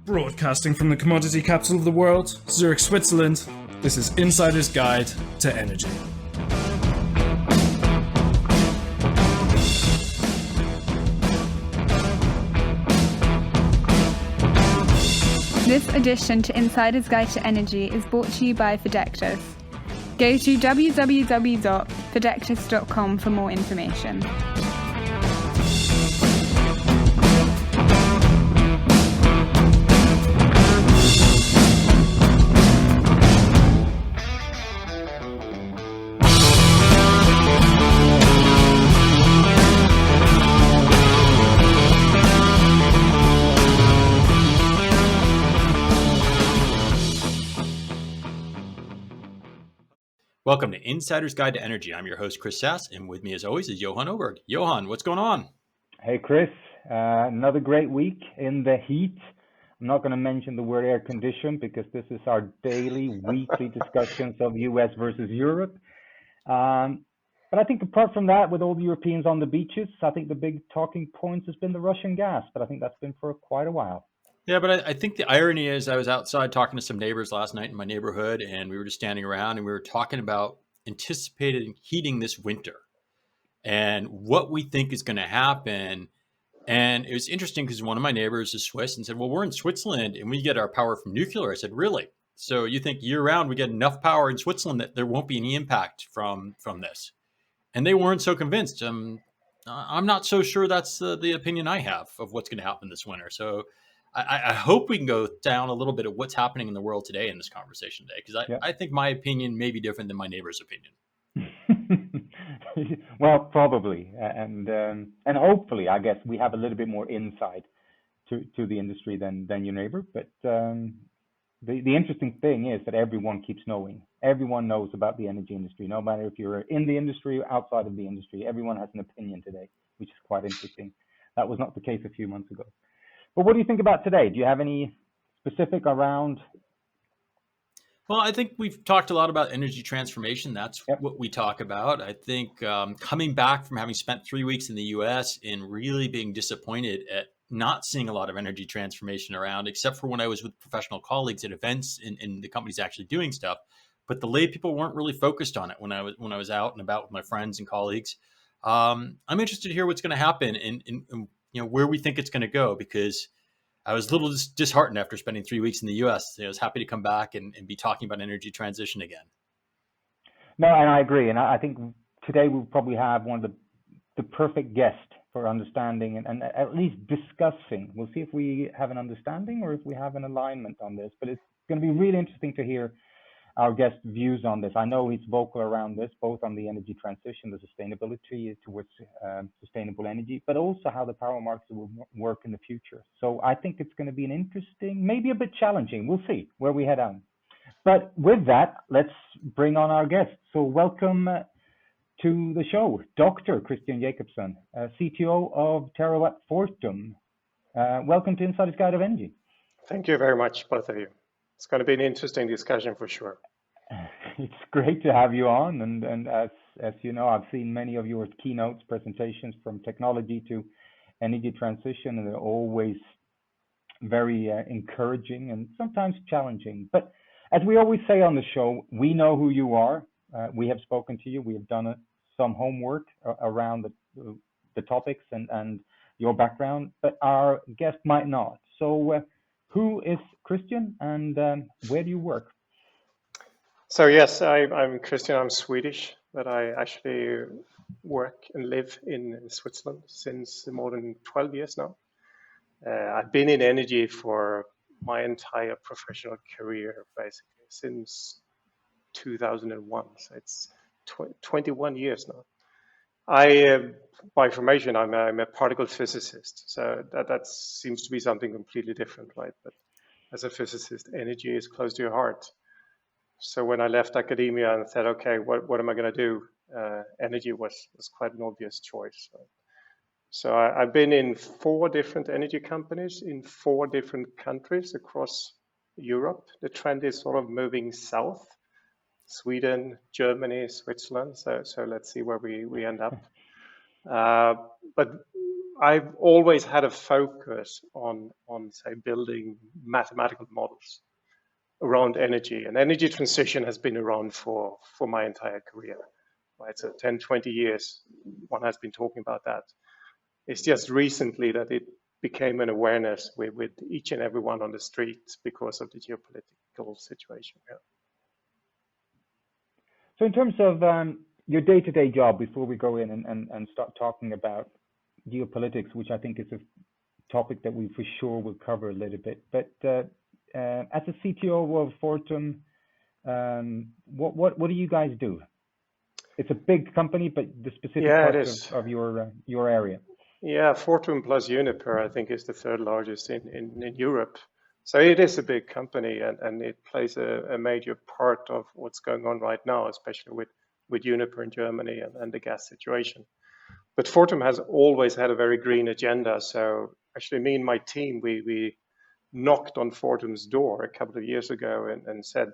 Broadcasting from the commodity capital of the world, Zurich, Switzerland, this is Insider's Guide to Energy. This edition to Insider's Guide to Energy is brought to you by Physicist. Go to www.physicist.com for more information. Welcome to Insider's Guide to Energy. I'm your host, Chris Sass, and with me as always is Johan Oberg. Johan, what's going on? Hey, Chris. Another great week in the heat. I'm not going to mention the word air conditioned because this is our daily, weekly discussions of US versus Europe. But I think apart from that, with all the Europeans on the beaches, I think the big talking points has been the Russian gas, but I think that's been for quite a while. Yeah, but I think the irony is I was outside talking to some neighbors last night in my neighborhood, and we were just standing around and we were talking about anticipated heating this winter and what we think is going to happen. And it was interesting because one of my neighbors is Swiss and said, well, we're in Switzerland and we get our power from nuclear. I said, really? So you think year round we get enough power in Switzerland that there won't be any impact from this? And they weren't so convinced. I'm not so sure that's the opinion I have of what's going to happen this winter. So I hope we can go down a little bit of what's happening in the world today in this conversation today, because I think my opinion may be different than my neighbor's opinion. Well, probably, and hopefully, I guess we have a little bit more insight to the industry than your neighbor. But the interesting thing is that everyone keeps knowing. Everyone knows about the energy industry, no matter if you're in the industry or outside of the industry. Everyone has an opinion today, which is quite interesting. That was not the case a few months ago. But what do you think about today? Do you have any specific around? Well, I think we've talked a lot about energy transformation. That's what we talk about. I think coming back from having spent 3 weeks in the US and really being disappointed at not seeing a lot of energy transformation around, except for when I was with professional colleagues at events and the companies actually doing stuff. But the lay people weren't really focused on it when I was out and about with my friends and colleagues. I'm interested to hear what's going to happen and where we think it's going to go, because I was a little disheartened after spending 3 weeks in the US. I was happy to come back and be talking about energy transition again. No, and I agree. And I think today we'll probably have one of the perfect guest for understanding and at least discussing. We'll see if we have an understanding or if we have an alignment on this. But it's going to be really interesting to hear our guest views on this. I know he's vocal around this, both on the energy transition, the sustainability towards sustainable energy, but also how the power markets will work in the future. So I think it's going to be an interesting, maybe a bit challenging. We'll see where we head on. But with that, let's bring on our guest. So welcome to the show, Dr. Christian Jacobsson, CTO of Terawatt Fortum. Welcome to Insider's Guide of Energy. Thank you very much, both of you. It's going to be an interesting discussion for sure. It's great to have you on. And as you know, I've seen many of your keynotes, presentations from technology to energy transition, and they're always very encouraging and sometimes challenging. But as we always say on the show, we know who you are. We have spoken to you. We have done some homework around the topics and your background, but our guest might not. So who is Christian and where do you work? So yes, I'm Christian. I'm Swedish, but I actually work and live in Switzerland since more than 12 years now. I've been in energy for my entire professional career, basically, since 2001. So it's 21 years now. By formation, I'm a particle physicist. So that seems to be something completely different, right? But as a physicist, energy is close to your heart. So when I left academia and said, okay, what am I going to do? Energy was quite an obvious choice. So I've been in 4 different energy companies in 4 different countries across Europe. The trend is sort of moving south. Sweden, Germany, Switzerland. So let's see where we end up. But I've always had a focus on say building mathematical models around energy, and energy transition has been around for my entire career, right? So 10, 20 years, one has been talking about that. It's just recently that it became an awareness with each and everyone on the street because of the geopolitical situation. Yeah. So in terms of your day-to-day job, before we go in and start talking about geopolitics, which I think is a topic that we for sure will cover a little bit, but as a CTO of Fortum, what do you guys do? It's a big company, but the specific parts of your area. Yeah, Fortum plus Uniper, I think, is the third largest in Europe. So it is a big company, and it plays a major part of what's going on right now, especially with Uniper in Germany and the gas situation. But Fortum has always had a very green agenda. So actually, me and my team, we knocked on Fortum's door a couple of years ago and said,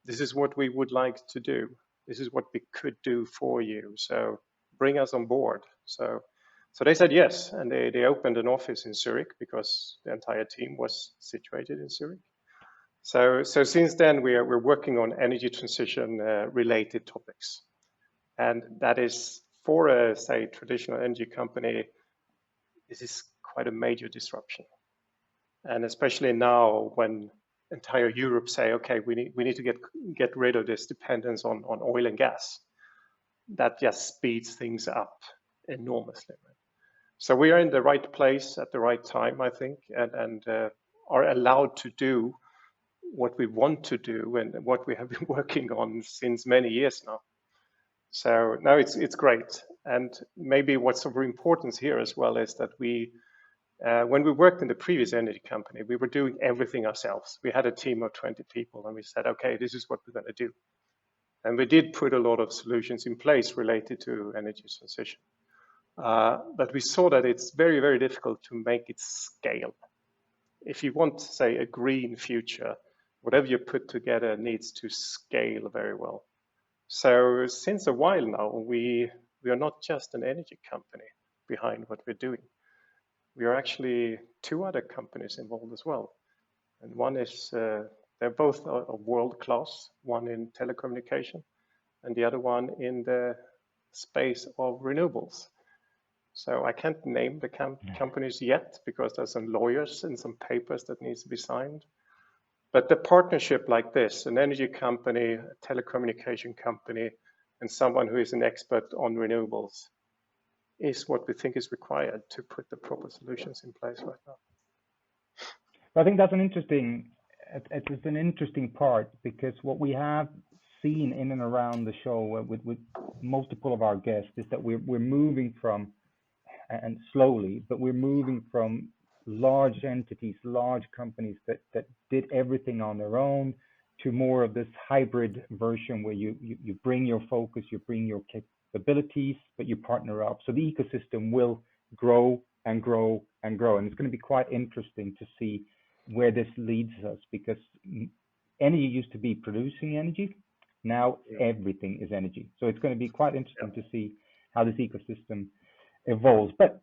this is what we would like to do. This is what we could do for you. So bring us on board. So they said yes, and they opened an office in Zurich because the entire team was situated in Zurich. So since then, we're working on energy transition related topics. And that is, for a, say, traditional energy company, this is quite a major disruption. And especially now when entire Europe say, okay, we need to get rid of this dependence on oil and gas. That just speeds things up enormously. So we are in the right place at the right time, I think, and are allowed to do what we want to do and what we have been working on since many years now. So now it's great. And maybe what's of importance here as well is that we, when we worked in the previous energy company, we were doing everything ourselves. We had a team of 20 people and we said, okay, this is what we're going to do. And we did put a lot of solutions in place related to energy transition. But we saw that it's very, very difficult to make it scale. If you want, say, a green future, whatever you put together needs to scale very well. So since a while now, we are not just an energy company behind what we're doing. We are actually two other companies involved as well. And one is, they're both world class, one in telecommunication and the other one in the space of renewables. So I can't name the companies yet because there's some lawyers and some papers that needs to be signed. But the partnership like this, an energy company, a telecommunication company, and someone who is an expert on renewables is what we think is required to put the proper solutions in place right now. I think that's an interesting part, because what we have seen in and around the show with multiple of our guests is that we're moving from, and slowly, but we're moving from large entities, large companies that did everything on their own to more of this hybrid version where you bring your focus, you bring your capabilities, but you partner up. So the ecosystem will grow and grow and grow. And it's going to be quite interesting to see where this leads us, because energy used to be producing energy. Now everything is energy. So it's going to be quite interesting to see how this ecosystem evolves. But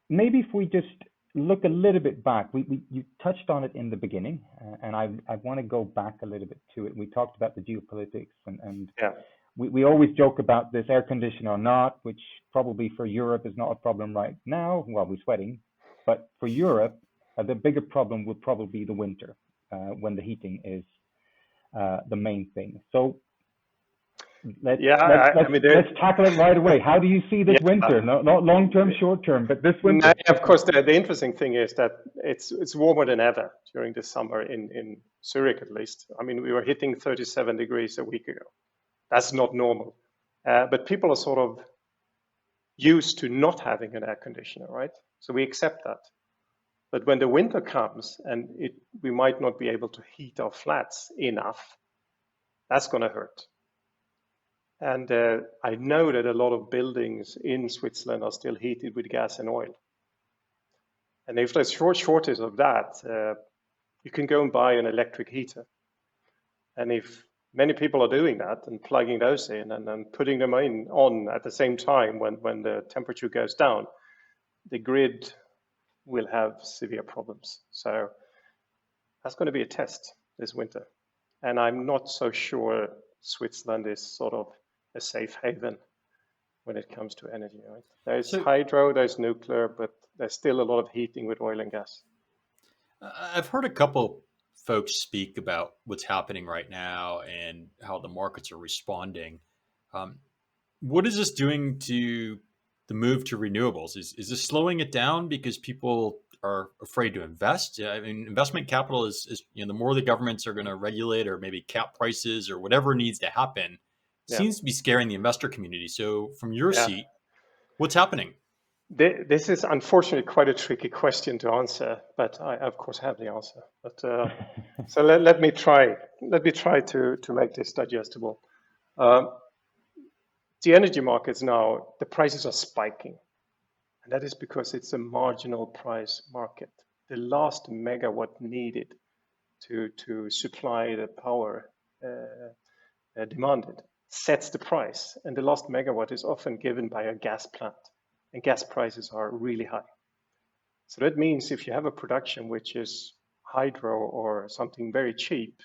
maybe if we just look a little bit back, you touched on it in the beginning, and I want to go back a little bit to it. We talked about the geopolitics, and we always joke about this air conditioner or not, which probably for Europe is not a problem right now. Well, we're sweating, but for Europe, the bigger problem would probably be the winter, when the heating is the main thing. So let's tackle it right away. How do you see this winter? Not long term, short term, but this winter. No, of course, the interesting thing is that it's warmer than ever during the summer in Zurich, at least. I mean, we were hitting 37 degrees a week ago. That's not normal. But people are sort of used to not having an air conditioner, right? So we accept that. But when the winter comes and we might not be able to heat our flats enough, that's going to hurt. And I know that a lot of buildings in Switzerland are still heated with gas and oil. And if there's shortage of that, you can go and buy an electric heater. And if many people are doing that and plugging those in and putting them on at the same time when the temperature goes down, the grid will have severe problems. So that's going to be a test this winter. And I'm not so sure Switzerland is sort of a safe haven when it comes to energy, right? There's hydro, there's nuclear, but there's still a lot of heating with oil and gas. I've heard a couple folks speak about what's happening right now and how the markets are responding. What is this doing to the move to renewables? Is this slowing it down because people are afraid to invest? I mean, investment capital is the more the governments are going to regulate or maybe cap prices or whatever needs to happen, seems to be scaring the investor community. So from your seat, what's happening? This is unfortunately quite a tricky question to answer, but I of course have the answer. But so let me try. Let me try to make this digestible. The energy markets now, the prices are spiking, and that is because it's a marginal price market. The last megawatt needed to supply the power demanded sets the price, and the last megawatt is often given by a gas plant. And gas prices are really high. So that means if you have a production which is hydro or something very cheap,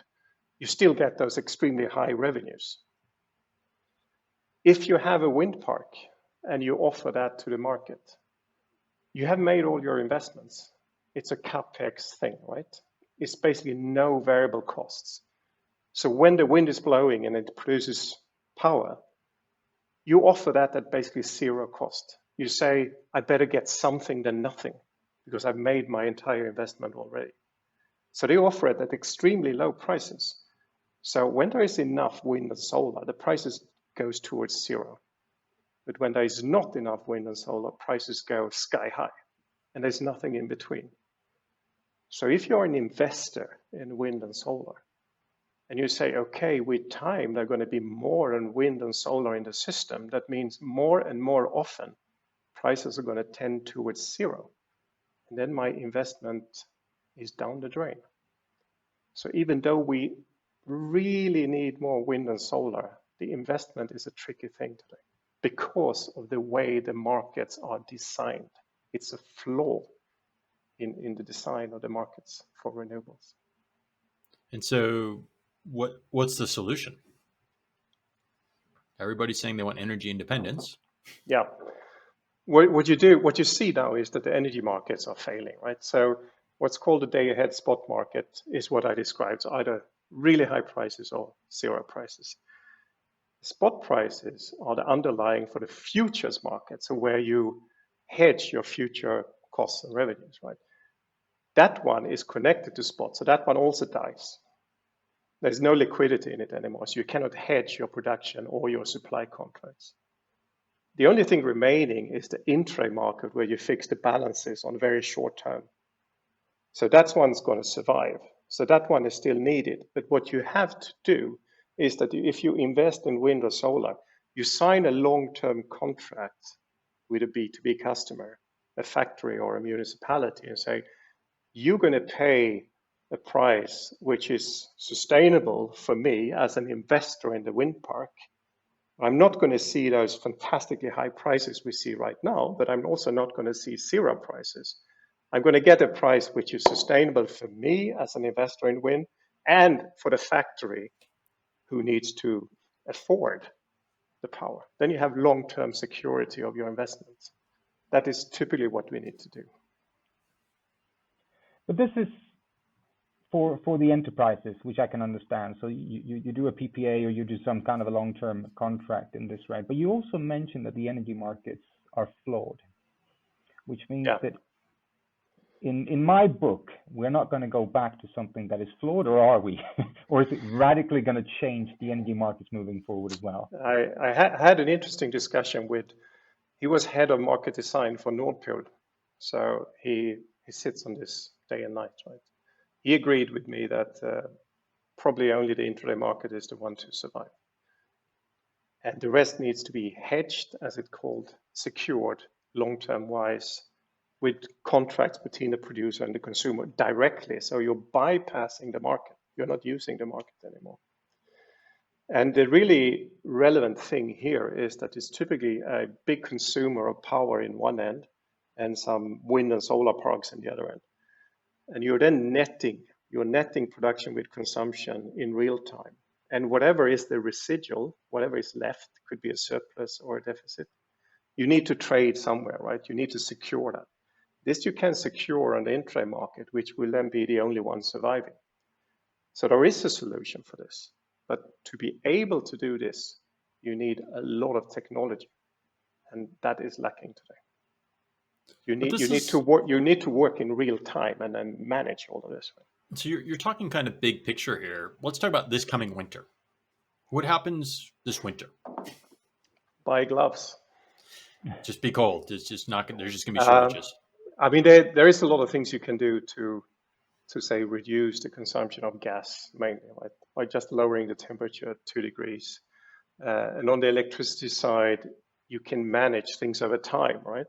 you still get those extremely high revenues. If you have a wind park and you offer that to the market, you have made all your investments. It's a capex thing, right? It's basically no variable costs. So when the wind is blowing and it produces power, you offer that at basically zero cost. You say, I better get something than nothing because I've made my entire investment already. So they offer it at extremely low prices. So when there is enough wind and solar, the prices goes towards zero. But when there is not enough wind and solar, prices go sky high, and there's nothing in between. So if you're an investor in wind and solar, and you say, okay, with time, there are going to be more and wind and solar in the system, that means more and more often, prices are going to tend towards zero. And then my investment is down the drain. So even though we really need more wind and solar, the investment is a tricky thing today because of the way the markets are designed. It's a flaw in the design of the markets for renewables. And so what's the solution? Everybody's saying they want energy independence. Yeah. What you see now is that the energy markets are failing, right? So what's called the day-ahead spot market is what I described, so either really high prices or zero prices. Spot prices are the underlying for the futures market, so where you hedge your future costs and revenues, right? That one is connected to spot, so that one also dies. There's no liquidity in it anymore, so you cannot hedge your production or your supply contracts. The only thing remaining is the intra market where you fix the balances on very short term. So that one's going to survive. So that one is still needed. But what you have to do is that if you invest in wind or solar, you sign a long-term contract with a B2B customer, a factory or a municipality, and say, you're going to pay a price which is sustainable for me as an investor in the wind park. I'm not going to see those fantastically high prices we see right now, but I'm also not going to see zero prices. I'm going to get a price which is sustainable for me as an investor in wind and for the factory who needs to afford the power. Then you have long-term security of your investments. That is typically what we need to do. But this is for the enterprises, which I can understand. So you do a PPA or you do some kind of a long-term contract in this, right? But you also mentioned that the energy markets are flawed, which means that in my book, we're not going to go back to something that is flawed, or are we? Or is it radically going to change the energy markets moving forward as well? I had an interesting discussion with, he was head of market design for Nord Pool. So he sits on this day and night, right? He agreed with me that probably only the intraday market is the one to survive. And the rest needs to be hedged, as it's called, secured, long-term wise, with contracts between the producer and the consumer directly. So you're bypassing the market. You're not using the market anymore. And the really relevant thing here is that it's typically a big consumer of power in one end and some wind and solar parks in the other end. And you're then netting production with consumption in real time. And whatever is the residual, whatever is left, could be a surplus or a deficit, you need to trade somewhere, right? You need to secure that. This you can secure on the intraday market, which will then be the only one surviving. So there is a solution for this. But to be able to do this, you need a lot of technology. And that is lacking today. You need to work in real time and then manage all of this. So you're talking kind of big picture here. Let's talk about this coming winter. What happens this winter? Buy gloves. Just be cold. It's just not. There's just going to be shortages. I mean, there is a lot of things you can do to say reduce the consumption of gas, mainly right? By just lowering the temperature 2 degrees. And on the electricity side, you can manage things over time, right?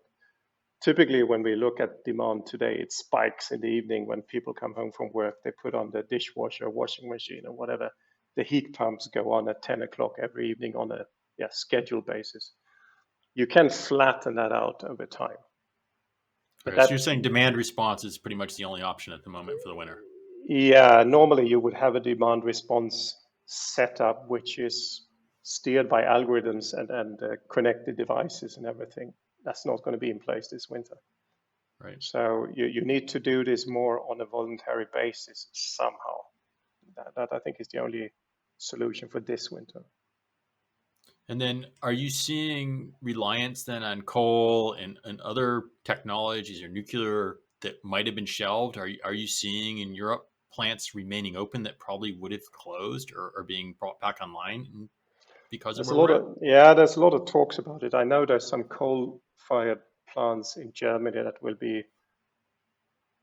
Typically, when we look at demand today, it spikes in the evening when people come home from work. They put on the dishwasher, washing machine, or whatever. The heat pumps go on at 10 o'clock every evening on a scheduled basis. You can flatten that out over time. Okay, so you're saying demand response is pretty much the only option at the moment for the winter? Yeah, normally you would have a demand response setup which is steered by algorithms and connected devices and everything. That's not going to be in place this winter. Right. So you need to do this more on a voluntary basis somehow. That I think is the only solution for this winter. And then are you seeing reliance then on coal and other technologies or nuclear that might have been shelved? Are you seeing in Europe plants remaining open that probably would have closed or being brought back online because there's of there's a lot of talks about it. I know there's some coal-fired plants in Germany that will be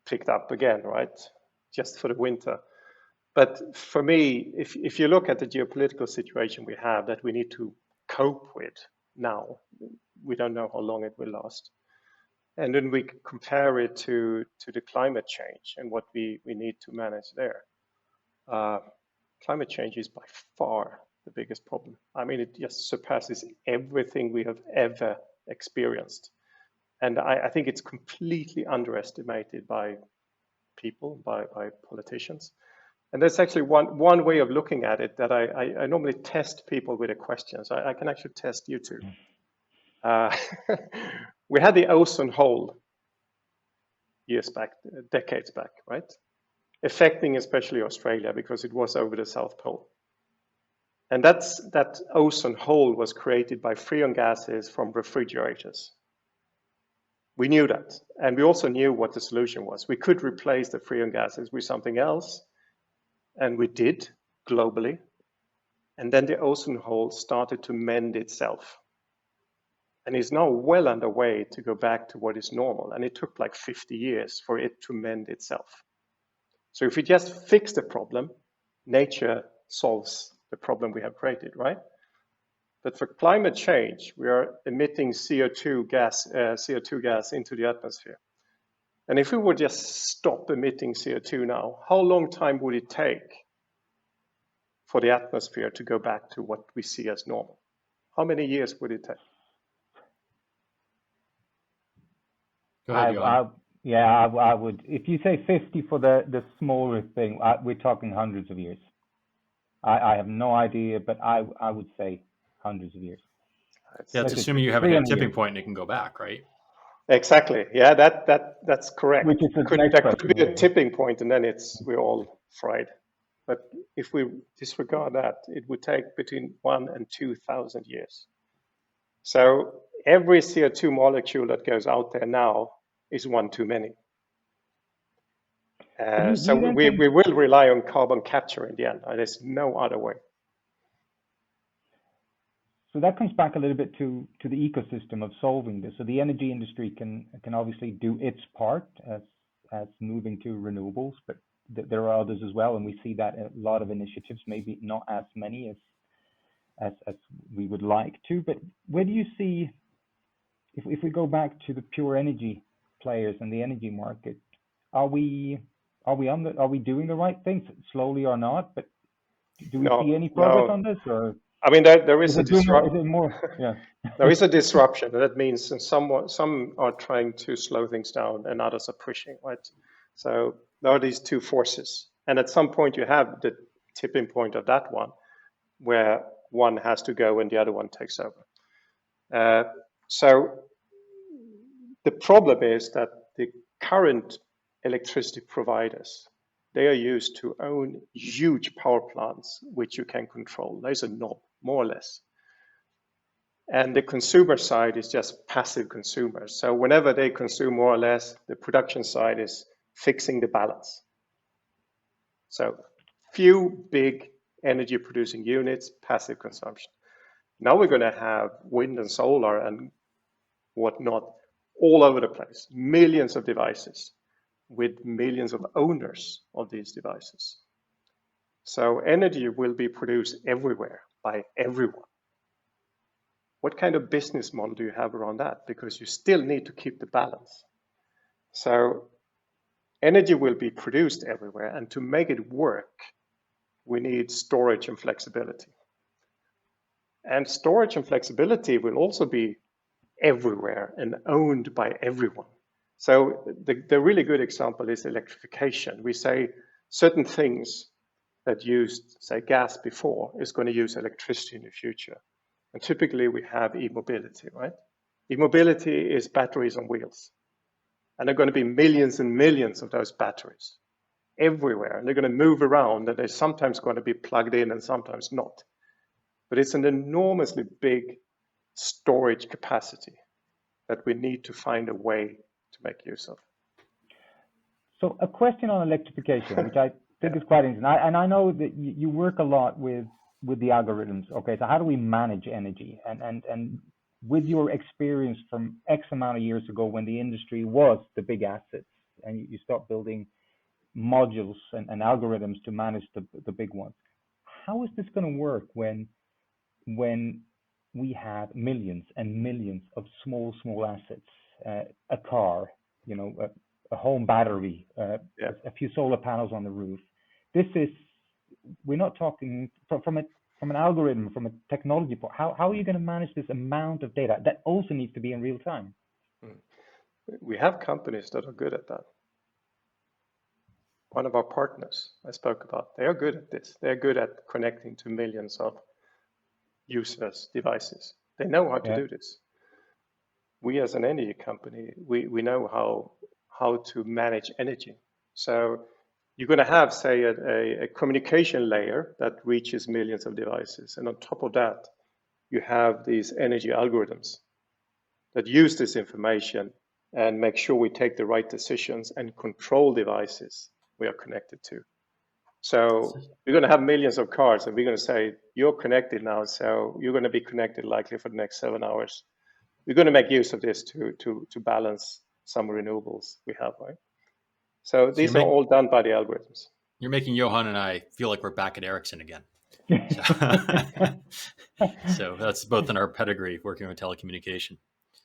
picked up again, right? Just for the winter. But for me, if you look at the geopolitical situation we have that we need to cope with now, we don't know how long it will last. And then we compare it to the climate change and what we need to manage there. Climate change is by far the biggest problem. I mean, it just surpasses everything we have ever experienced. And I think it's completely underestimated by people, by politicians. And there's actually one way of looking at it that I normally test people with a question. So I can actually test you too. We had the ozone hole decades back, right? Affecting especially Australia because it was over the South Pole. And that ozone hole was created by freon gases from refrigerators. We knew that. And we also knew what the solution was. We could replace the freon gases with something else. And we did globally. And then the ozone hole started to mend itself. And is now well underway to go back to what is normal. And it took like 50 years for it to mend itself. So if we just fix the problem, nature solves the problem we have created, right? But for climate change, we are emitting CO2 gas into the atmosphere. And if we would just stop emitting CO2 now, how long time would it take for the atmosphere to go back to what we see as normal? How many years would it take? Go ahead, Johan. I would. If you say 50 for the smaller thing, we're talking hundreds of years. I have no idea, but I would say hundreds of years. That's assuming you have a tipping point and it can go back, right? Exactly. Yeah, that's correct. Which is That could be a tipping point, and then we're all fried. But if we disregard that, it would take between 1,000 and 2,000 years. So every CO2 molecule that goes out there now is one too many. So we will rely on carbon capture in the end. There's no other way. So that comes back a little bit to the ecosystem of solving this. So the energy industry can obviously do its part as moving to renewables, but there are others as well, and we see that a lot of initiatives, maybe not as many as we would like to. But where do you see, if we go back to the pure energy players and the energy market, are we doing the right things slowly or not? But do we see any progress on this? Or I mean, there is Is a it doing more? Is disruption. it more? Yeah. There is a disruption, and that means some are trying to slow things down, and others are pushing, right? So there are these two forces, and at some point you have the tipping point of that one, where one has to go and the other one takes over. So the problem is that the current electricity providers, they are used to own huge power plants, which you can control. There's a knob, more or less. And the consumer side is just passive consumers. So whenever they consume more or less, the production side is fixing the balance. So few big energy producing units, passive consumption. Now we're going to have wind and solar and whatnot all over the place, millions of devices with millions of owners of these devices. So energy will be produced everywhere by everyone. What kind of business model do you have around that? Because you still need to keep the balance. So energy will be produced everywhere, and to make it work, we need storage and flexibility. And storage and flexibility will also be everywhere and owned by everyone. So the really good example is electrification. We say certain things that used, say, gas before is going to use electricity in the future. And typically we have e-mobility, right? E-mobility is batteries on wheels. And there are going to be millions and millions of those batteries everywhere. And they're going to move around, and they're sometimes going to be plugged in and sometimes not. But it's an enormously big storage capacity that we need to find a way to make use of. So a question on electrification, which I think is quite interesting. And I know that you work a lot with the algorithms. Okay, so how do we manage energy? And with your experience from X amount of years ago when the industry was the big assets and you start building modules and algorithms to manage the big ones, how is this going to work when we have millions and millions of small assets, a car, a home battery, a few solar panels on the roof? We're not talking from an algorithm, from a technology point. How are you going to manage this amount of data that also needs to be in real time? We have companies that are good at that. One of our partners I spoke about, they are good at this. They're good at connecting to millions of users' devices. They know how to do this. We as an energy company, we know how to manage energy. So you're going to have, say, a communication layer that reaches millions of devices. And on top of that, you have these energy algorithms that use this information and make sure we take the right decisions and control devices we are connected to. So we're going to have millions of cars, and we're going to say, you're connected now, so you're going to be connected likely for the next 7 hours. We're going to make use of this to balance some renewables we have, right? So these are all done by the algorithms. You're making Johan and I feel like we're back at Ericsson again. So that's both in our pedigree working with telecommunication.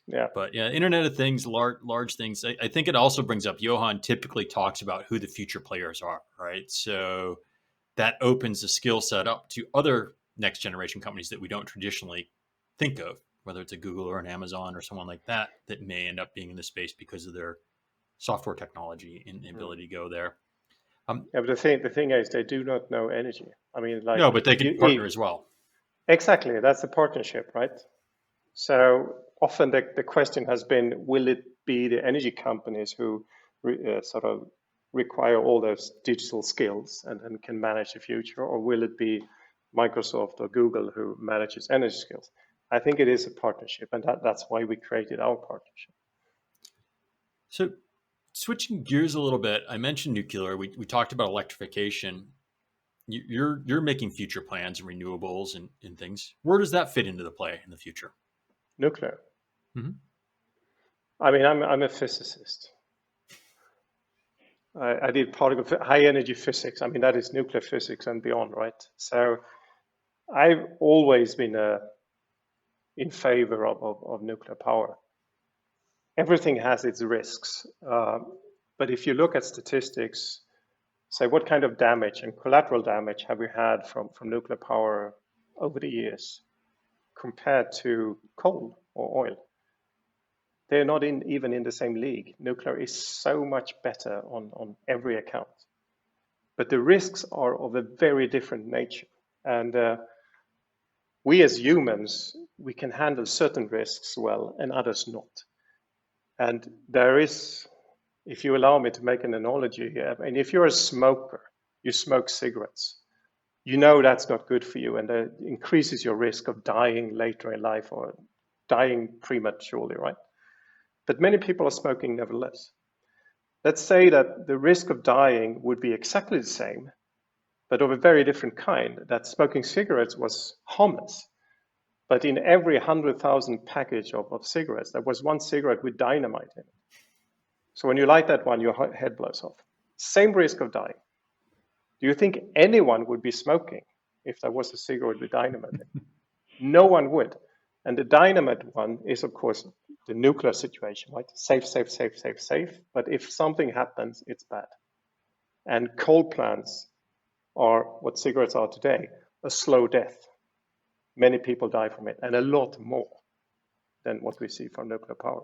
Yeah. But yeah, Internet of Things, large things. I think it also brings up, Johan typically talks about who the future players are, right? So that opens the skill set up to other next generation companies that we don't traditionally think of, whether it's a Google or an Amazon or someone like that may end up being in the space because of their software technology and the ability to go there. But the thing is, they do not know energy. I mean, like, no, but they can partner as well. Exactly, that's a partnership, right? So often the question has been, will it be the energy companies who sort of require all those digital skills and can manage the future, or will it be Microsoft or Google who manages energy skills? I think it is a partnership, and that's why we created our partnership. So switching gears a little bit, I mentioned nuclear. We talked about electrification. You're making future plans and renewables and things. Where does that fit into the play in the future? Nuclear. Mm-hmm. I mean, I'm a physicist. I did particle high energy physics. I mean, that is nuclear physics and beyond, right? So I've always been in favor of nuclear power. Everything has its risks, but if you look at statistics, say what kind of damage and collateral damage have we had from nuclear power over the years compared to coal or oil. They're not even in the same league. Nuclear is so much better on every account. But the risks are of a very different nature. And we as humans, we can handle certain risks well and others not. And there is, if you allow me to make an analogy, and if you're a smoker, you smoke cigarettes, you know that's not good for you and that increases your risk of dying later in life or dying prematurely, right? But many people are smoking nevertheless. Let's say that the risk of dying would be exactly the same, but of a very different kind, that smoking cigarettes was harmless. But in every 100,000 package of cigarettes, there was one cigarette with dynamite in it. So when you light that one, your head blows off. Same risk of dying. Do you think anyone would be smoking if there was a cigarette with dynamite in it? No one would. And the dynamite one is, of course, the nuclear situation, right? Safe, safe, safe, safe, safe. But if something happens, it's bad. And coal plants are what cigarettes are today, a slow death. Many people die from it, and a lot more than what we see from nuclear power.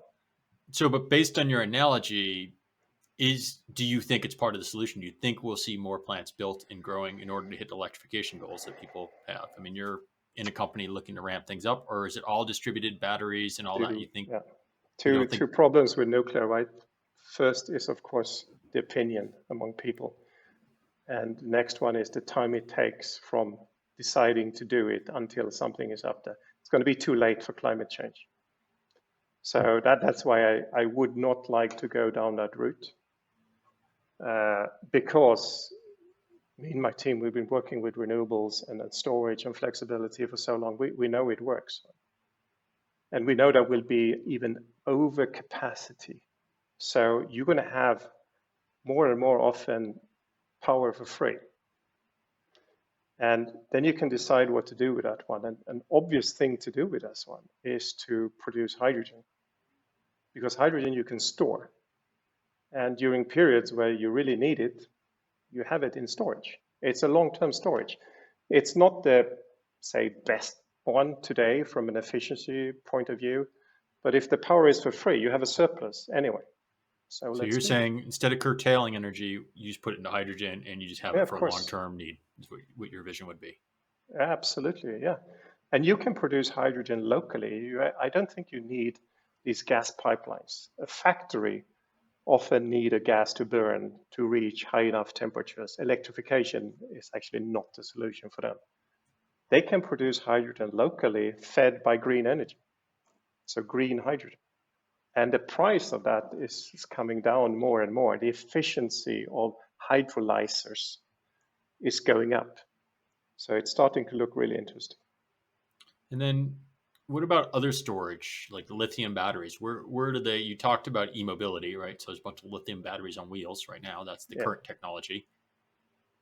So, but based on your analogy, do you think it's part of the solution? Do you think we'll see more plants built and growing in order to hit the electrification goals that people have? I mean, you're in a company looking to ramp things up, or is it all distributed batteries and all that? You think? Yeah. Two problems with nuclear, right? First is, of course, the opinion among people. And the next one is the time it takes from deciding to do it until something is up there. It's going to be too late for climate change. So that's why I would not like to go down that route. Because me and my team, we've been working with renewables and storage and flexibility for so long. We know it works. And we know there will be even overcapacity. So you're going to have more and more often power for free. And then you can decide what to do with that one. And an obvious thing to do with this one is to produce hydrogen. Because hydrogen you can store. And during periods where you really need it, you have it in storage. It's a long-term storage. It's not the, say, best one today from an efficiency point of view, but if the power is for free, you have a surplus anyway. So you're saying instead of curtailing energy, you just put it into hydrogen and you just have it for a long-term need, is what your vision would be. Absolutely, yeah. And you can produce hydrogen locally. I don't think you need these gas pipelines. A factory often need a gas to burn to reach high enough temperatures. Electrification is actually not the solution for them. They can produce hydrogen locally fed by green energy. So green hydrogen. And the price of that is coming down more and more. The efficiency of hydrolyzers is going up. So it's starting to look really interesting. And then what about other storage, like the lithium batteries? Where do they, you talked about e-mobility, right? So there's a bunch of lithium batteries on wheels right now. That's the current technology.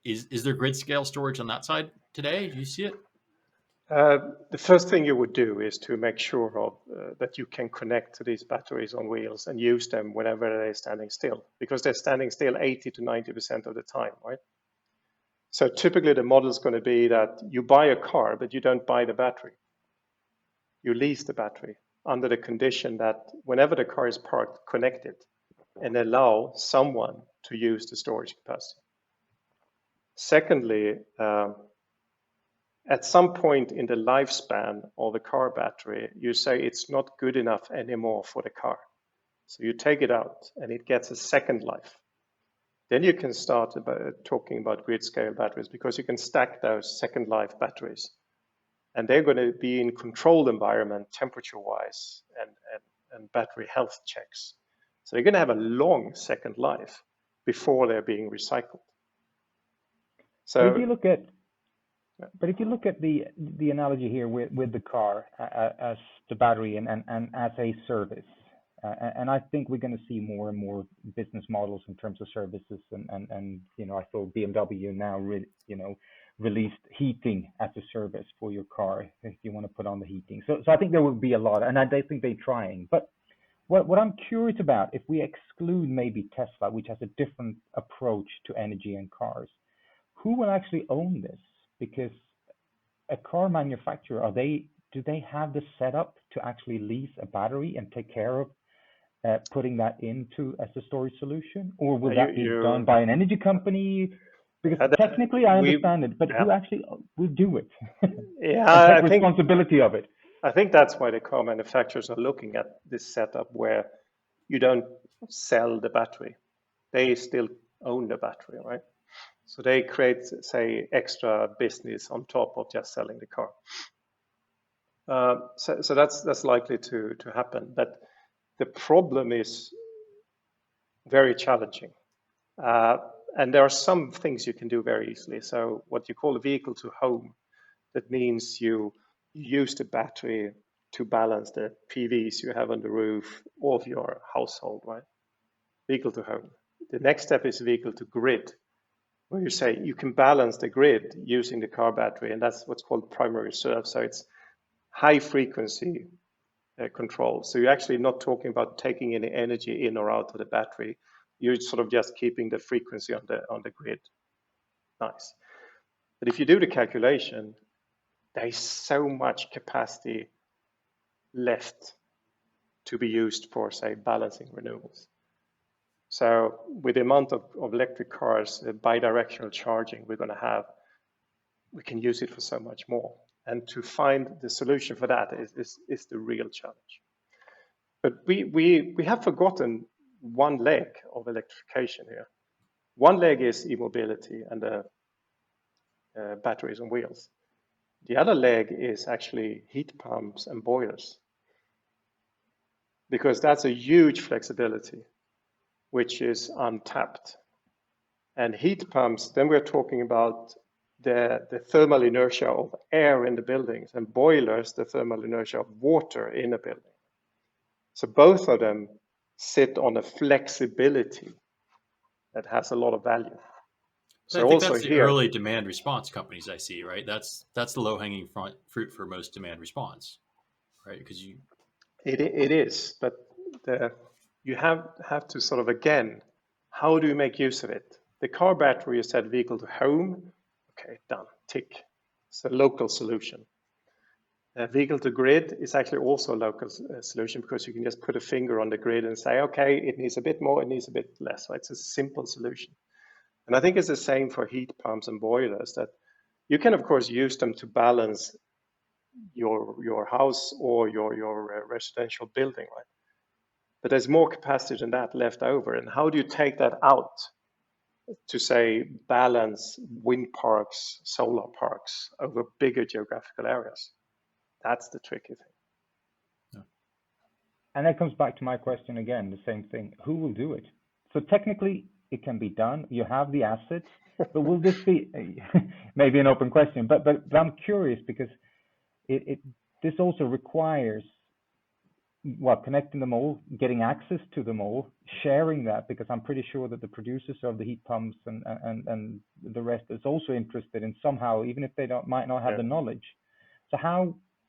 Is there grid scale storage on that side today? Do you see it? The first thing you would do is to make sure that you can connect to these batteries on wheels and use them whenever they're standing still, because they're standing still 80 to 90% of the time, right? So typically the model is going to be that you buy a car, but you don't buy the battery. You lease the battery under the condition that whenever the car is parked, connect it and allow someone to use the storage capacity. Secondly, at some point in the lifespan of a car battery, you say it's not good enough anymore for the car. So you take it out and it gets a second life. Then you can start talking about grid scale batteries, because you can stack those second life batteries. And they're going to be in controlled environment, temperature-wise, and battery health checks. So they're going to have a long second life before they're being recycled. So But if you look at the analogy here with the car as the battery and as a service, and I think we're going to see more and more business models in terms of services, and you know, I saw BMW now released heating as a service for your car if you want to put on the heating. So I think there will be a lot, and I think they're trying. But what I'm curious about, if we exclude maybe Tesla, which has a different approach to energy and cars, who will actually own this? Because a car manufacturer, do they have the setup to actually lease a battery and take care of putting that into as a storage solution, or will that be done by an energy company? Because technically, I understand it, but who actually will do it? Yeah, take responsibility of it. I think that's why the car manufacturers are looking at this setup where you don't sell the battery; they still own the battery, right? So they create, say, extra business on top of just selling the car. So that's likely to happen, but the problem is very challenging. And there are some things you can do very easily. So what you call a vehicle to home, that means you use the battery to balance the PVs you have on the roof of your household, right? Vehicle to home. The next step is vehicle to grid, where you say you can balance the grid using the car battery, and that's what's called primary reserve. So it's high frequency control. So you're actually not talking about taking any energy in or out of the battery. You're sort of just keeping the frequency on the grid. Nice. But if you do the calculation, there is so much capacity left to be used for, say, balancing renewables. So with the amount of electric cars, bidirectional charging we're going to have, we can use it for so much more. And to find the solution for that is the real challenge. But we have forgotten one leg of electrification here. One leg is e-mobility and the batteries on wheels. The other leg is actually heat pumps and boilers, because that's a huge flexibility, which is untapped. And heat pumps, then we're talking about the thermal inertia of air in the buildings, and boilers, the thermal inertia of water in a building. So both of them sit on a flexibility that has a lot of value. So I think that's the early demand response companies I see, right? That's the low-hanging fruit for most demand response, right? Because it is, but you have to sort of, again, how do you make use of it? The car battery, you said vehicle to home. Okay, done, tick. It's a local solution. Vehicle to grid is actually also a local solution, because you can just put a finger on the grid and say, okay, it needs a bit more, it needs a bit less. So it's a simple solution. And I think it's the same for heat pumps and boilers, that you can, of course, use them to balance your house or your residential building, right? But there's more capacity than that left over. And how do you take that out to, say, balance wind parks, solar parks over bigger geographical areas? That's the tricky thing. Yeah. And that comes back to my question again, the same thing. Who will do it? So technically, it can be done. You have the assets, but will this be maybe an open question? But I'm curious, because this also requires, well, connecting them all, getting access to them all, sharing that, because I'm pretty sure that the producers of the heat pumps and the rest is also interested in somehow, even if they might not have the knowledge.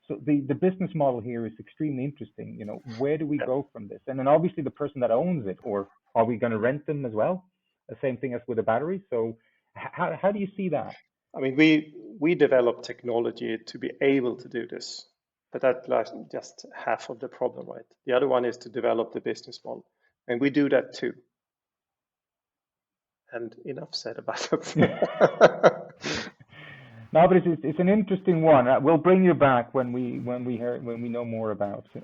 So the business model here is extremely interesting. You know, where do we go from this? And then obviously the person that owns it, or are we going to rent them as well? The same thing as with a battery. So how do you see that? I mean, we develop technology to be able to do this, but that's just half of the problem, right? The other one is to develop the business model, and we do that too. And enough said about that. No, but it's an interesting one. We'll bring you back when we know more about it.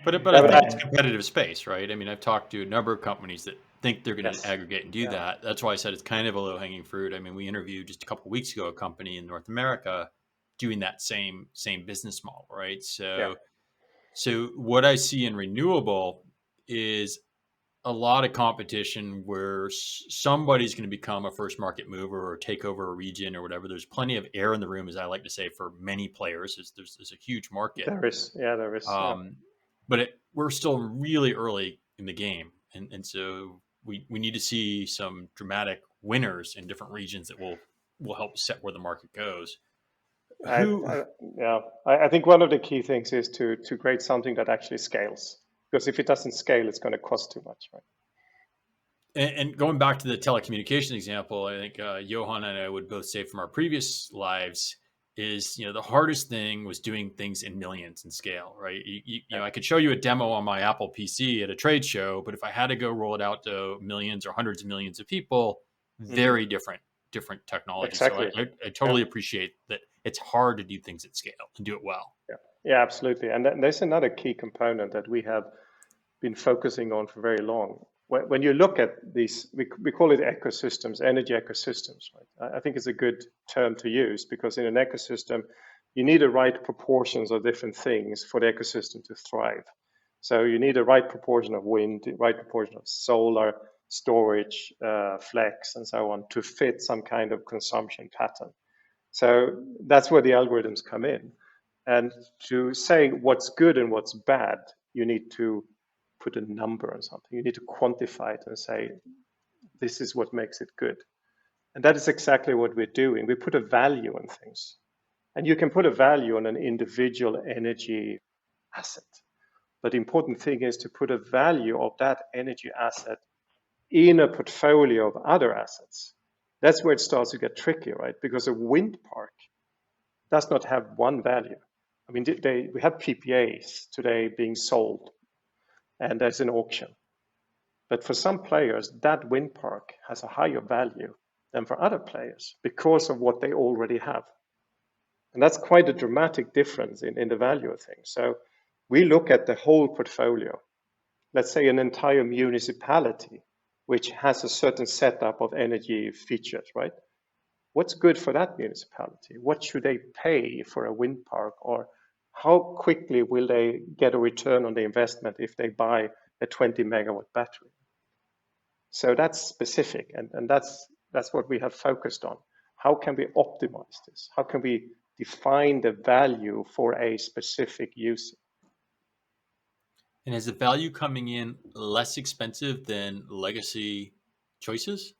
But I think it's competitive space, right? I mean, I've talked to a number of companies that think they're going to aggregate and do that. That's why I said it's kind of a low-hanging fruit. I mean, we interviewed just a couple of weeks ago a company in North America doing that same business model, right? So what I see in renewable is a lot of competition where somebody's going to become a first market mover or take over a region or whatever. There's plenty of air in the room, as I like to say, for many players. There's a huge market. There is. But we're still really early in the game. And so we need to see some dramatic winners in different regions that will help set where the market goes. I think one of the key things is to create something that actually scales. Because if it doesn't scale, it's going to cost too much, right? And going back to the telecommunication example, I think Johan and I would both say from our previous lives is, the hardest thing was doing things in millions in scale, right? I could show you a demo on my Apple PC at a trade show, but if I had to go roll it out to millions or hundreds of millions of people, very different technology. Exactly. So I totally appreciate that it's hard to do things at scale and do it well. Yeah, absolutely. And there's another key component that we have been focusing on for very long. When you look at these, we call it ecosystems, energy ecosystems, right? I think it's a good term to use, because in an ecosystem, you need the right proportions of different things for the ecosystem to thrive. So you need the right proportion of wind, the right proportion of solar, storage, flex, and so on to fit some kind of consumption pattern. So that's where the algorithms come in. And to say what's good and what's bad, you need to put a number on something. You need to quantify it and say, this is what makes it good. And that is exactly what we're doing. We put a value on things. And you can put a value on an individual energy asset. But the important thing is to put a value of that energy asset in a portfolio of other assets. That's where it starts to get tricky, right? Because a wind park does not have one value. I mean, we have PPAs today being sold, and there's an auction. But for some players, that wind park has a higher value than for other players because of what they already have. And that's quite a dramatic difference in the value of things. So we look at the whole portfolio. Let's say an entire municipality, which has a certain setup of energy features, right? What's good for that municipality? What should they pay for a wind park? Or how quickly will they get a return on the investment if they buy a 20 megawatt battery? So that's specific, and that's what we have focused on. How can we optimize this? How can we define the value for a specific user? And is the value coming in less expensive than legacy choices?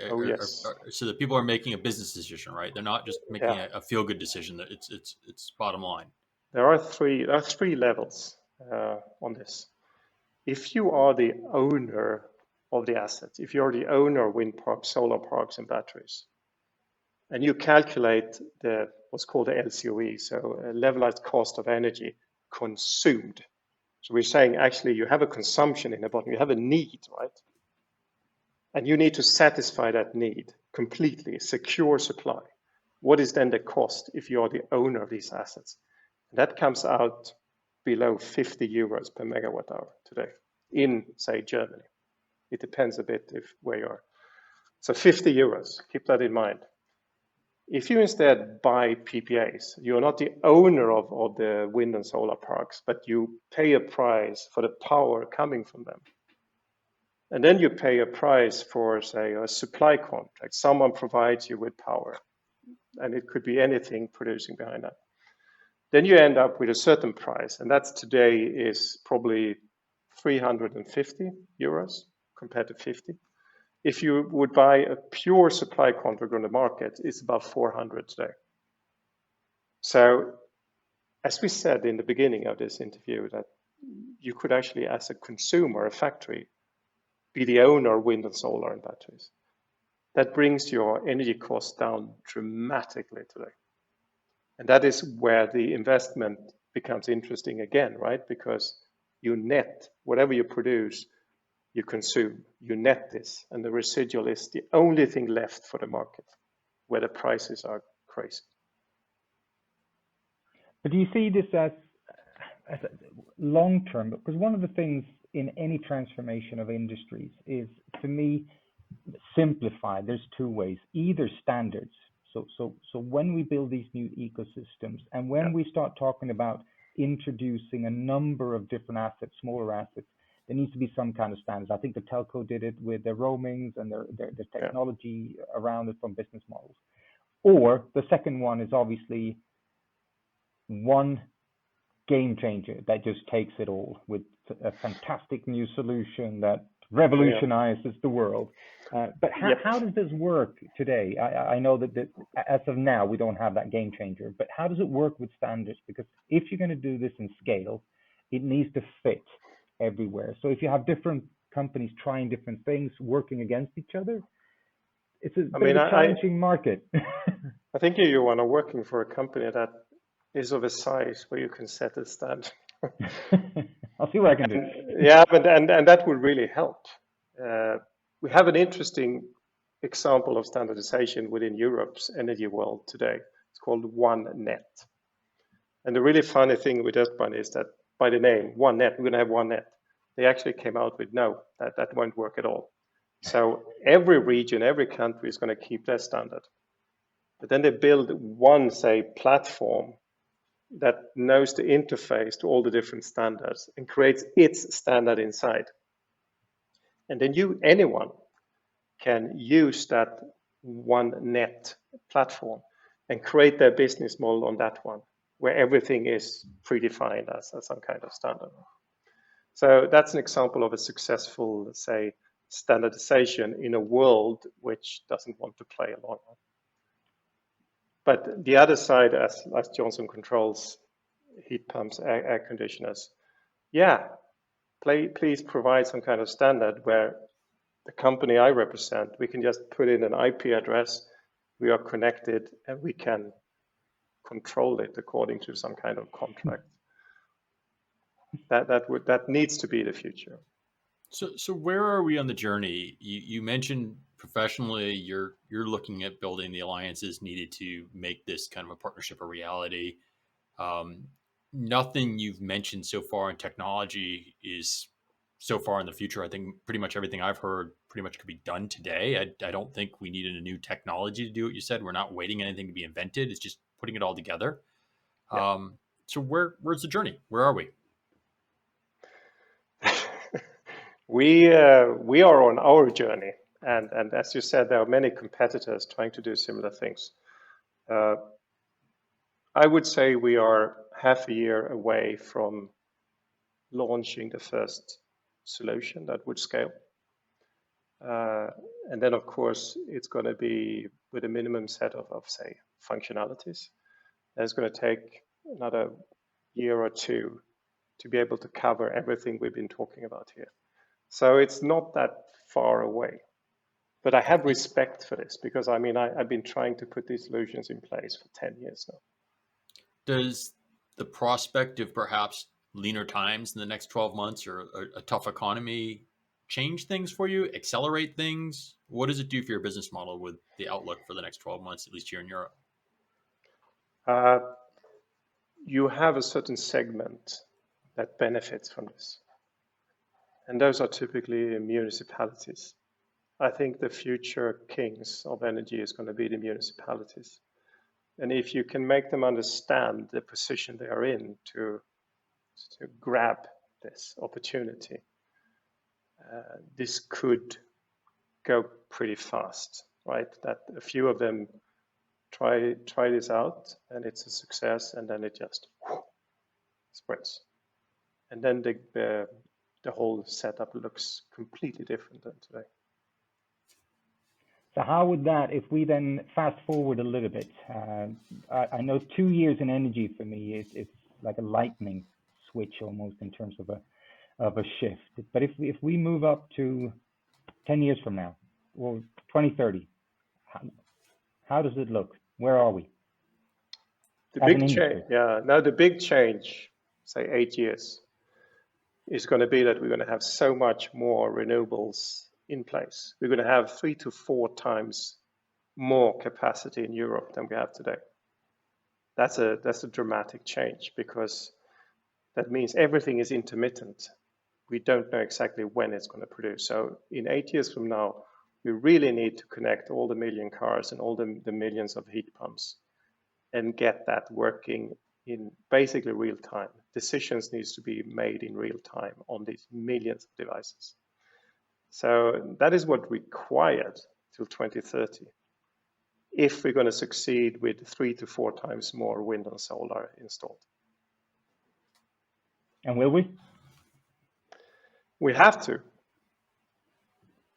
Oh, yes. So that people are making a business decision, right? They're not just making a feel-good decision. That it's bottom line. There are three levels on this. If you are the owner of the assets, if you're the owner of wind parks, solar parks, and batteries, and you calculate what's called the LCOE, so a levelized cost of energy consumed. So we're saying actually you have a consumption in the bottom, you have a need, right? And you need to satisfy that need completely, secure supply. What is then the cost if you are the owner of these assets? And that comes out below 50 euros per megawatt hour today in, say, Germany. It depends a bit where you are. So 50 euros, keep that in mind. If you instead buy PPAs, you're not the owner of the wind and solar parks, but you pay a price for the power coming from them. And then you pay a price for, say, a supply contract. Someone provides you with power, and it could be anything producing behind that. Then you end up with a certain price, and that's today is probably 350 euros compared to 50. If you would buy a pure supply contract on the market, it's about 400 today. So, as we said in the beginning of this interview, that you could actually, as a consumer, a factory, be the owner of wind and solar and batteries. That brings your energy costs down dramatically today. And that is where the investment becomes interesting again, right? Because you net whatever you produce, you consume, you net this, and the residual is the only thing left for the market, where the prices are crazy. But do you see this as long term? Because one of the things in any transformation of industries is, to me, simplified. There's two ways: either standards. So when we build these new ecosystems, and when we start talking about introducing a number of different assets, smaller assets, there needs to be some kind of standards. I think the telco did it with their roamings and the technology around it from business models. Or the second one is obviously one game changer that just takes it all with a fantastic new solution that revolutionizes the world. But how does this work today? I know that as of now, we don't have that game changer, but how does it work with standards? Because if you're going to do this in scale, it needs to fit everywhere. So if you have different companies trying different things, working against each other, it's a challenging market. I think you want to working for a company that is of a size where you can set a standard. I'll see what I can do. Yeah, but and that would really help. We have an interesting example of standardization within Europe's energy world today. It's called One Net. And the really funny thing with that one is that by the name, One Net, we're going to have one net. They actually came out with no, that won't work at all. So every region, every country is going to keep their standard. But then they build one, say, platform that knows the interface to all the different standards and creates its standard inside. And then anyone can use that One Net platform and create their business model on that one, where everything is predefined as some kind of standard. So that's an example of a successful, let's say, standardization in a world which doesn't want to play along. But the other side, as Johnson Controls, heat pumps, air conditioners, yeah, please provide some kind of standard where the company I represent, we can just put in an IP address, we are connected, and we can control it according to some kind of contract. That needs to be the future. So where are we on the journey? You mentioned professionally you're looking at building the alliances needed to make this kind of a partnership a reality. Nothing you've mentioned so far in technology is so far in the future. I think pretty much everything I've heard pretty much could be done today. I don't think we needed a new technology to do what you said. We're not waiting anything to be invented. It's just putting it all together. Yeah. So where's the journey? Where are we? We are on our journey, and as you said, there are many competitors trying to do similar things. I would say we are half a year away from launching the first solution that would scale. And then, of course, it's going to be with a minimum set of say, functionalities. And it's going to take another year or two to be able to cover everything we've been talking about here. So it's not that far away. But I have respect for this because, I mean, I've been trying to put these solutions in place for 10 years now. Does the prospect of perhaps leaner times in the next 12 months or a tough economy change things for you, accelerate things? What does it do for your business model with the outlook for the next 12 months, at least here in Europe? You have a certain segment that benefits from this. And those are typically municipalities. I think the future kings of energy is going to be the municipalities. And if you can make them understand the position they are in to grab this opportunity, this could go pretty fast, right? That a few of them try this out and it's a success, and then it just spreads. And then the whole setup looks completely different than today. So how would that, if we then fast forward a little bit, I know 2 years in energy for me is like a lightning switch almost in terms of a shift. But if we move up to 10 years from now, or 2030, how does it look? Where are we? The big change, the big change, say 8 years, is going to be that we're going to have so much more renewables in place. We're going to have 3 to 4 times more capacity in Europe than we have today. That's a dramatic change because that means everything is intermittent. We don't know exactly when it's going to produce. So in 8 years from now, we really need to connect all the million cars and all the millions of heat pumps and get that working in basically real time. Decisions needs to be made in real time on these millions of devices. So that is what required till 2030 if we're going to succeed with 3 to 4 times more wind and solar installed. And will we? We have to.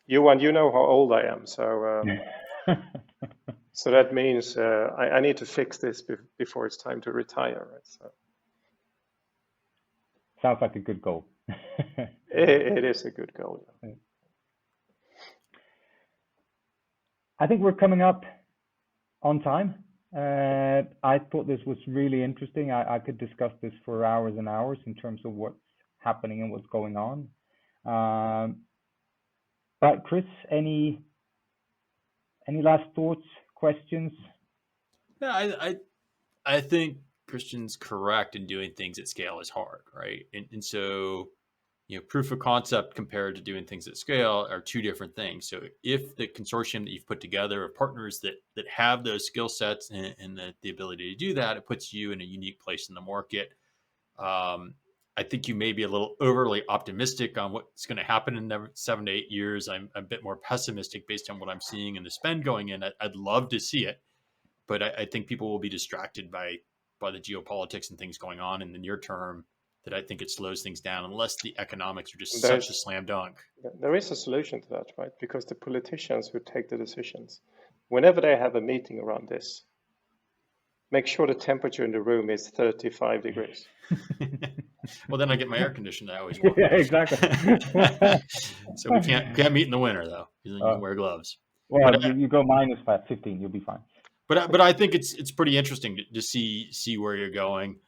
Johan, you know how old I am, so so that means I need to fix this before it's time to retire. Right? So. Sounds like a good goal. It is a good goal. Yeah. I think we're coming up on time. I thought this was really interesting. I could discuss this for hours and hours in terms of what's happening and what's going on. But Chris, any last thoughts, questions? Yeah, I think Christian's correct in doing things at scale is hard, right? And so, proof of concept compared to doing things at scale are two different things. So if the consortium that you've put together of partners that have those skill sets and the ability to do that, it puts you in a unique place in the market. I think you may be a little overly optimistic on what's going to happen in 7 to 8 years. I'm a bit more pessimistic based on what I'm seeing and the spend going in. I'd love to see it, but I think people will be distracted by the geopolitics and things going on in the near term, that I think it slows things down unless the economics are just such a slam dunk. There is a solution to that, right? Because the politicians who take the decisions, whenever they have a meeting around this, make sure the temperature in the room is 35 degrees. Well, then I get my air conditioned. I always want. Yeah, exactly. So we can't meet in the winter though, because then you wear gloves. Well, you go minus 15, you'll be fine. But I think it's pretty interesting to see where you're going.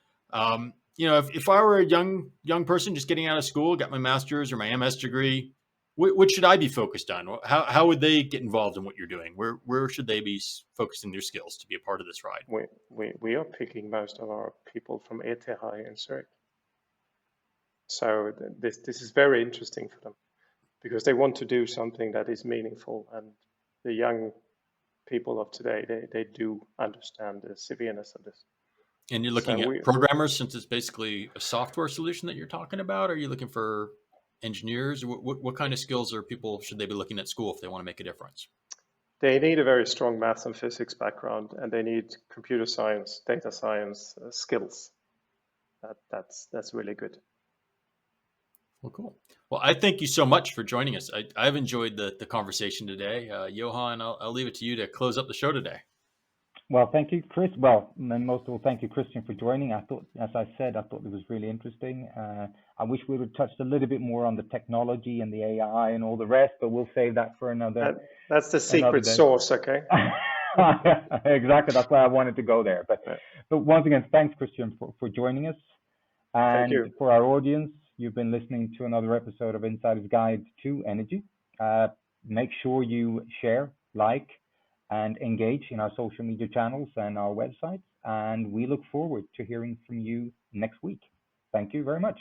If I were a young person just getting out of school, got my master's or my MS degree, what should I be focused on? How would they get involved in what you're doing? Where should they be focusing their skills to be a part of this ride? We are picking most of our people from ETH in Zurich. So this is very interesting for them, because they want to do something that is meaningful, and the young people of today, they do understand the severeness of this. And you're looking at programmers, since it's basically a software solution that you're talking about. Are you looking for engineers? What kind of skills should they be looking at school if they want to make a difference? They need a very strong maths and physics background, and they need computer science, data science skills. That's really good. Well, cool. Well, I thank you so much for joining us. I've enjoyed the conversation today. Johan, I'll leave it to you to close up the show today. Well, thank you, Chris. Well, and most of all, thank you, Christian, for joining. I thought it was really interesting. I wish we would touch a little bit more on the technology and the AI and all the rest, but we'll save that for another. That's the secret sauce, okay? Exactly. That's why I wanted to go there. But once again, thanks, Christian, for joining us. And thank you. For our audience, you've been listening to another episode of Insider's Guide to Energy. Make sure you share, like, and engage in our social media channels and our website. And we look forward to hearing from you next week. Thank you very much.